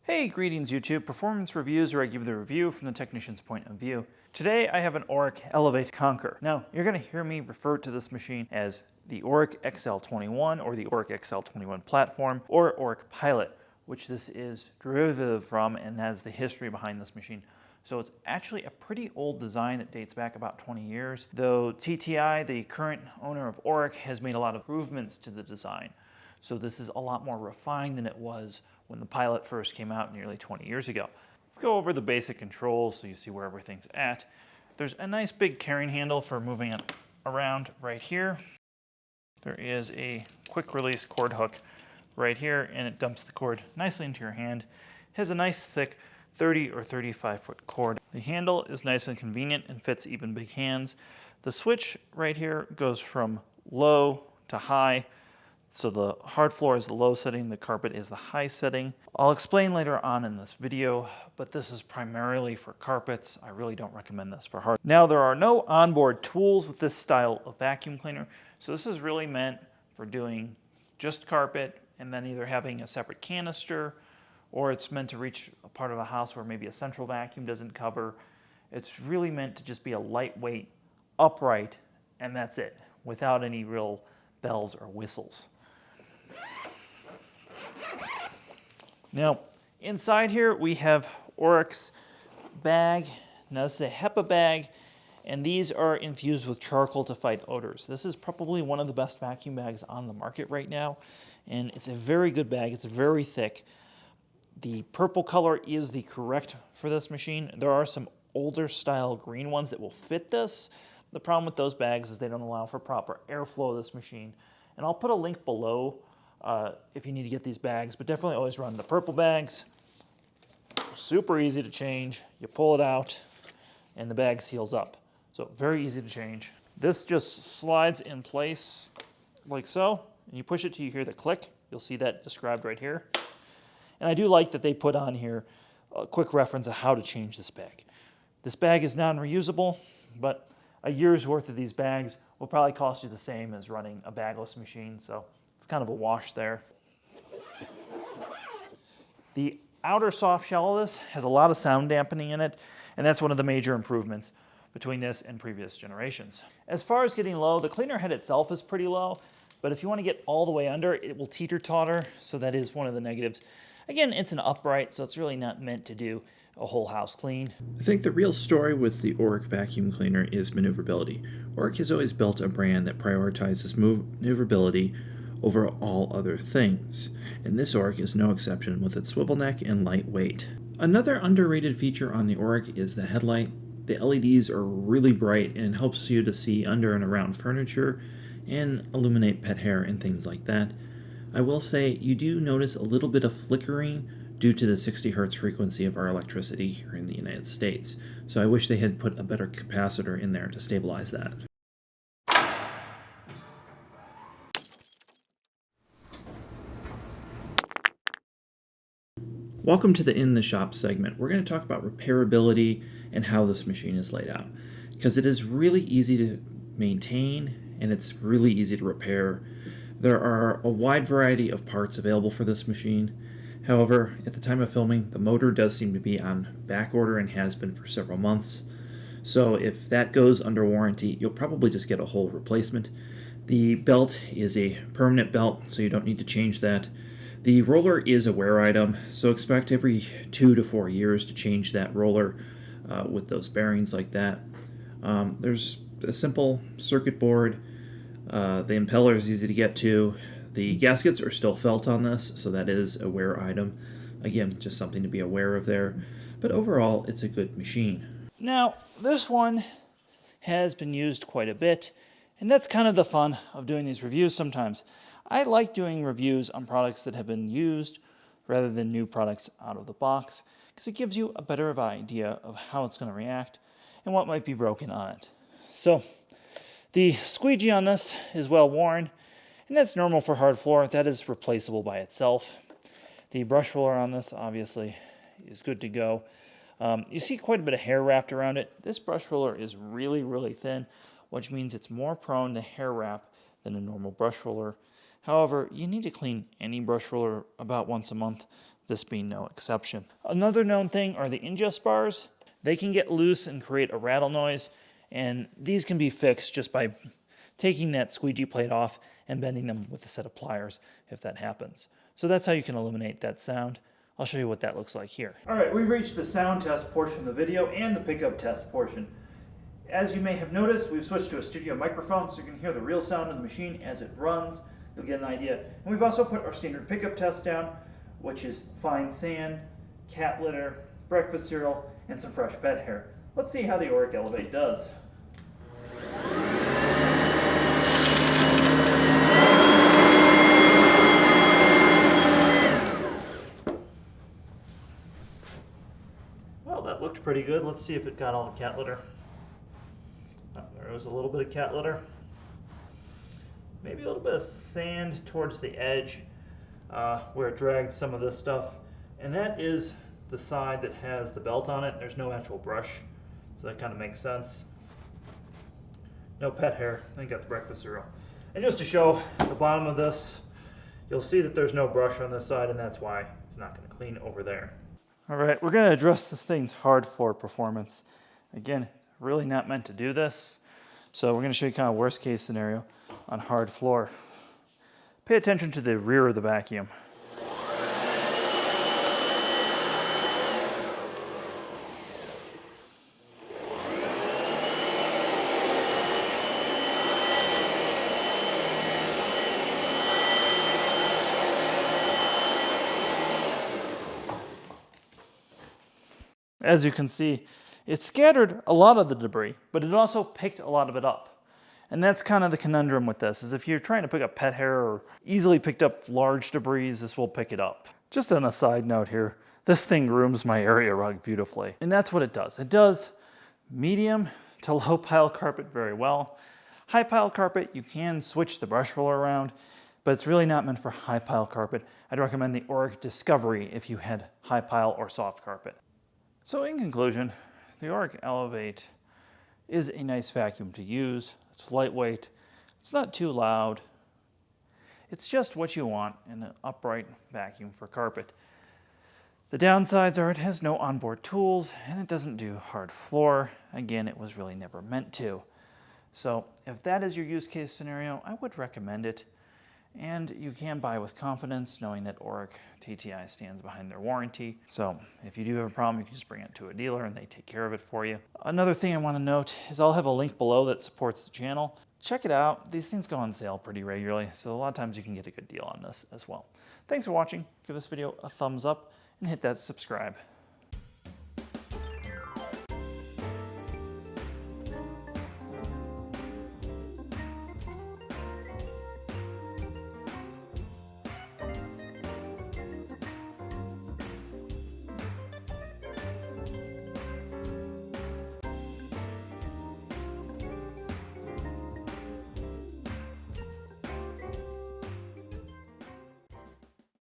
Hey, greetings YouTube, performance reviews, where I give the review from the technician's point of view. Today I have an Oreck Oreck Conquer. Now, you're going to hear me refer to this machine as the Oreck XL21 or the Oreck XL21 platform or Oreck Pilot, which this is derivative from and has the history behind this machine. So it's actually a pretty old design that dates back about 20 years, though TTI, the current owner of Oreck, has made a lot of improvements to the design. So this is a lot more refined than it was when the Pilot first came out nearly 20 years ago. Let's go over the basic controls so you see where everything's at. There's a nice big carrying handle for moving it around right here. There is a quick release cord hook right here, and it dumps the cord nicely into your hand. It has a nice thick 30 or 35 foot cord. The handle is nice and convenient and fits even big hands. The switch right here goes from low to high. So the hard floor is the low setting, the carpet is the high setting. I'll explain later on in this video, but this is primarily for carpets. I really don't recommend this for hard. Now, there are no onboard tools with this style of vacuum cleaner, so this is really meant for doing just carpet and then either having a separate canister, or it's meant to reach a part of a house where maybe a central vacuum doesn't cover. It's really meant to just be a lightweight, upright, and that's it, without any real bells or whistles. Now, inside here we have Oreck's bag. Now this is a HEPA bag, and these are infused with charcoal to fight odors. This is probably one of the best vacuum bags on the market right now, and it's a very good bag. It's very thick. The purple color is the correct for this machine. There are some older style green ones that will fit this. The problem with those bags is they don't allow for proper airflow of this machine. And I'll put a link below if you need to get these bags, but definitely always run the purple bags. Super easy to change. You pull it out and the bag seals up. So very easy to change. This just slides in place like so, and you push it till you hear the click. You'll see that described right here. And I do like that they put on here a quick reference of how to change this bag. This bag is non-reusable, but a year's worth of these bags will probably cost you the same as running a bagless machine, so it's kind of a wash there. The outer soft shell of this has a lot of sound dampening in it, and that's one of the major improvements between this and previous generations. As far as getting low, the cleaner head itself is pretty low, but if you want to get all the way under, it will teeter-totter, so that is one of the negatives. Again, it's an upright, so it's really not meant to do a whole house clean. I think the real story with the Oreck vacuum cleaner is maneuverability. Oreck has always built a brand that prioritizes maneuverability over all other things, and this Oreck is no exception with its swivel neck and lightweight. Another underrated feature on the Oreck is the headlight. The LEDs are really bright and it helps you to see under and around furniture and illuminate pet hair and things like that. I will say you do notice a little bit of flickering due to the 60 Hz frequency of our electricity here in the United States. So I wish they had put a better capacitor in there to stabilize that. Welcome to the In the Shop segment. We're going to talk about repairability and how this machine is laid out, because it is really easy to maintain and it's really easy to repair. There are a wide variety of parts available for this machine. However, at the time of filming, the motor does seem to be on back order and has been for several months. So if that goes under warranty, you'll probably just get a whole replacement. The belt is a permanent belt, so you don't need to change that. The roller is a wear item, so expect every 2 to 4 years to change that roller with those bearings like that. There's a simple circuit board. The impeller is easy to get to. The gaskets are still felt on this, so that is a wear item. Again, just something to be aware of there. But overall, it's a good machine. Now, this one has been used quite a bit, and that's kind of the fun of doing these reviews sometimes. I like doing reviews on products that have been used rather than new products out of the box, because it gives you a better idea of how it's going to react and what might be broken on it. So, the squeegee on this is well worn, and that's normal for hard floor. That is replaceable by itself. The brush roller on this obviously is good to go. You see quite a bit of hair wrapped around it. This brush roller is really, really thin, which means it's more prone to hair wrap than a normal brush roller. However, you need to clean any brush roller about once a month. this being no exception. Another known thing are the ingest bars. They can get loose and create a rattle noise, and these can be fixed just by taking that squeegee plate off and bending them with a set of pliers if that happens. So that's how you can eliminate that sound. I'll show you what that looks like here. All right, we've reached the sound test portion of the video and the pickup test portion. As you may have noticed, we've switched to a studio microphone so you can hear the real sound of the machine as it runs. You'll get an idea. And we've also put our standard pickup test down, which is fine sand, cat litter, breakfast cereal, and some fresh pet hair. Let's see how the Oreck Elevate does. Well, that looked pretty good. Let's see if it got all the cat litter. Oh, there was a little bit of cat litter. Maybe a little bit of sand towards the edge where it dragged some of this stuff. And that is the side that has the belt on it. There's no actual brush, so that kind of makes sense. No pet hair. I got the breakfast cereal. And just to show the bottom of this, you'll see that there's no brush on this side, and that's why it's not going to clean over there. All right, we're going to address this thing's hard floor performance. Again, it's really not meant to do this. So we're going to show you kind of worst case scenario on hard floor. Pay attention to the rear of the vacuum. As you can see, it scattered a lot of the debris, but it also picked a lot of it up. And that's kind of the conundrum with this, is if you're trying to pick up pet hair or easily picked up large debris, this will pick it up. Just on a side note here, this thing grooms my area rug beautifully. And that's what it does. It does medium to low pile carpet very well. High pile carpet, you can switch the brush roller around, but it's really not meant for high pile carpet. I'd recommend the Oreck Discovery if you had high pile or soft carpet. So in conclusion, the Oreck Elevate is a nice vacuum to use. It's lightweight, it's not too loud. It's just what you want in an upright vacuum for carpet. The downsides are it has no onboard tools and it doesn't do hard floor. Again, it was really never meant to. So if that is your use case scenario, I would recommend it. And you can buy with confidence, knowing that Oreck TTI stands behind their warranty. So if you do have a problem, you can just bring it to a dealer and they take care of it for you. Another thing I want to note is I'll have a link below that supports the channel. Check it out. These things go on sale pretty regularly, so a lot of times you can get a good deal on this as well. Thanks for watching. Give this video a thumbs up and hit that subscribe.